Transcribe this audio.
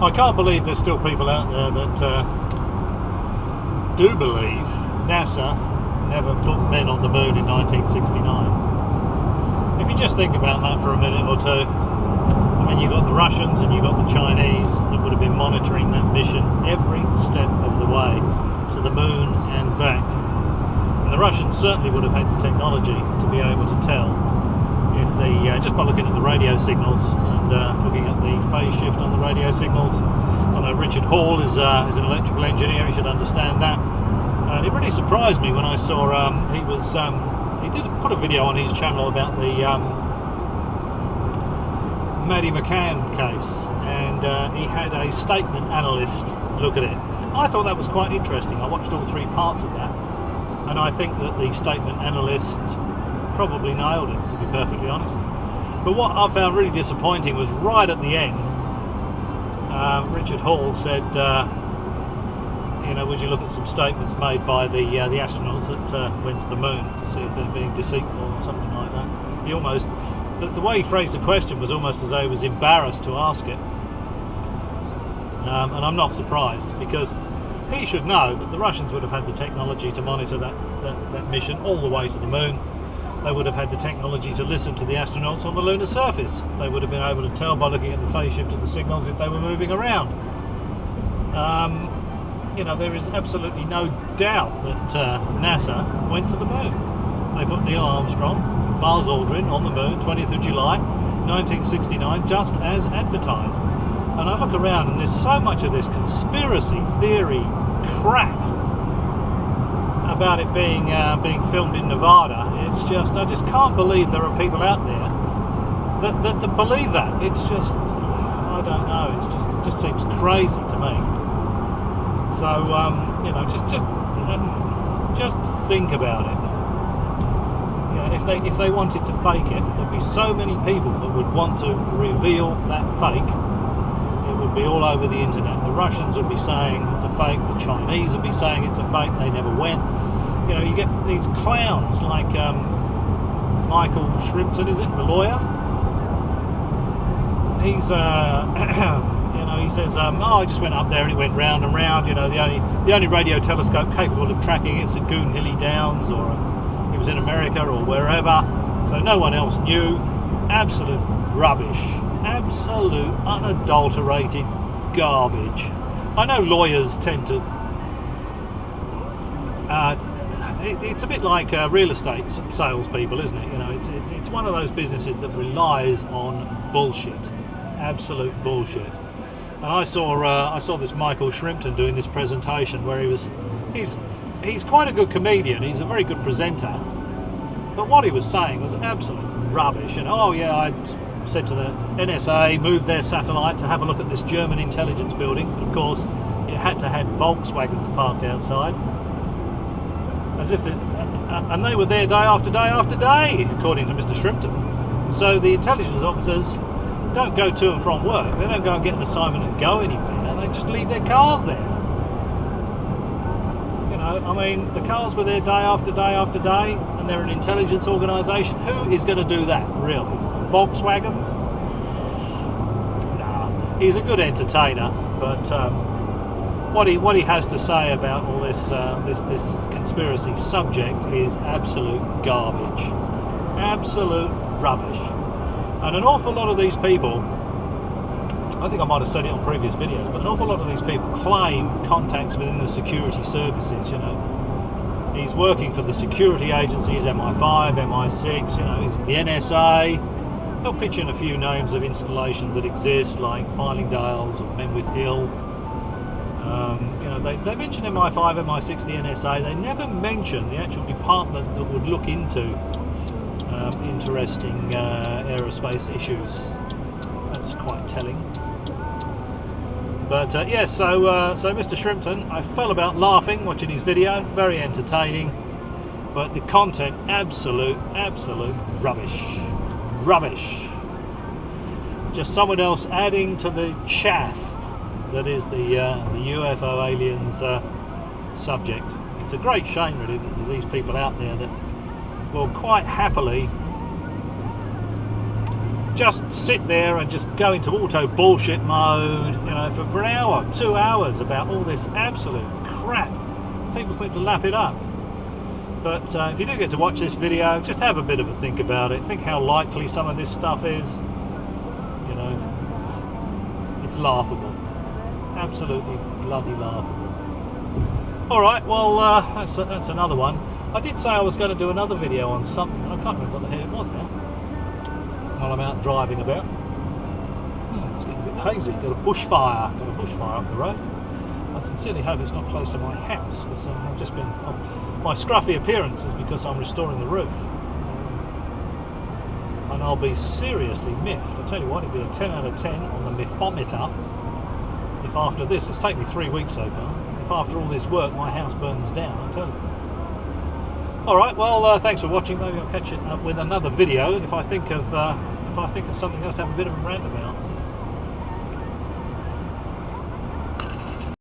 I can't believe there's still people out there that do believe NASA never put men on the moon in 1969. If you just think about that for a minute or two, I mean, you've got the Russians and you've got the Chinese that would have been monitoring that mission every step of the way to the moon and back. And the Russians certainly would have had the technology to be able to tell if the, just by looking at the radio signals and looking at the phase shift on the radio signals. I know Richard Hall is an electrical engineer, he should understand that. And it really surprised me when I saw he did put a video on his channel about the Maddie McCann case, and he had a statement analyst look at it. I thought that was quite interesting. I watched all 3 parts of that, and I think that the statement analyst probably nailed it, to be perfectly honest. But what I found really disappointing was right at the end, Richard Hall said, you know, would you look at some statements made by the astronauts that went to the moon to see if they're being deceitful or something like that. He almost, the way he phrased the question was almost as though he was embarrassed to ask it. And I'm not surprised, because he should know that the Russians would have had the technology to monitor that mission all the way to the moon. They would have had the technology to listen to the astronauts on the lunar surface. They would have been able to tell by looking at the phase shift of the signals if they were moving around. You know, there is absolutely no doubt that NASA went to the moon. They put Neil Armstrong, Buzz Aldrin on the moon, 20th of July, 1969, just as advertised. And I look around and there's so much of this conspiracy theory crap about it being filmed in Nevada. It's just, I just can't believe there are people out there that believe that. It's just, I don't know, it just seems crazy to me. So you know, just think about it. You know, if they wanted to fake it, there'd be so many people that would want to reveal that fake. It would be all over the internet. The Russians would be saying it's a fake. The Chinese would be saying it's a fake. They never went. You know, you get these clowns like Michael Shrimpton, is it, the lawyer? He's you know, he says, oh, I just went up there and it went round and round. You know, the only radio telescope capable of tracking it's at Goon Hilly Downs, or it was in America or wherever. So no one else knew. Absolute rubbish. Absolute unadulterated garbage. I know lawyers tend to. It's a bit like real estate salespeople, isn't it? You know, it's one of those businesses that relies on bullshit. Absolute bullshit. And I saw this Michael Shrimpton doing this presentation where he's quite a good comedian. He's a very good presenter. But what he was saying was absolute rubbish. And oh yeah, I said to the NSA, move their satellite to have a look at this German intelligence building. And of course, it had to have Volkswagens parked outside, as if and they were there day after day after day, according to Mr. Shrimpton. So the intelligence officers don't go to and from work. They don't go and get an assignment and go anywhere. They just leave their cars there. You know, I mean, the cars were there day after day after day, and they're an intelligence organisation. Who is going to do that, really? Volkswagens? Nah, he's a good entertainer, but what he has to say about all this conspiracy subject is absolute garbage, absolute rubbish. And an awful lot of these people, I think I might have said it on previous videos, but an awful lot of these people claim contacts within the security services. You know, he's working for the security agencies, MI5, MI6, you know, he's the NSA. They'll pitch in a few names of installations that exist, like Fylingdales or Menwith Hill. You know, they mention MI5, MI6, the NSA. They never mention the actual department that would look into interesting aerospace issues. That's quite telling. But yeah, so Mr. Shrimpton, I fell about laughing watching his video. Very entertaining, but the content absolute rubbish. Just someone else adding to the chaff that is the UFO aliens subject. It's a great shame, really, that there's these people out there that will quite happily just sit there and just go into auto bullshit mode, you know, for an hour, 2 hours about all this absolute crap. People seem to lap it up. But if you do get to watch this video, just have a bit of a think about it. Think how likely some of this stuff is. You know, it's laughable. Absolutely bloody laughable. Alright, well, that's another one. I did say I was going to do another video on something. I can't remember what the hell it was now. While I'm out driving about. It's getting a bit hazy. Got a bushfire up the road. I sincerely hope it's not close to my house, because I've just been... my scruffy appearance is because I'm restoring the roof. And I'll be seriously miffed. I tell you what, it'd be a 10 out of 10 on the miffometer if after this, it's taken me 3 weeks so far, if after all this work my house burns down, I tell you. Alright, well, thanks for watching. Maybe I'll catch it up with another video if I think of something else to have a bit of a rant about.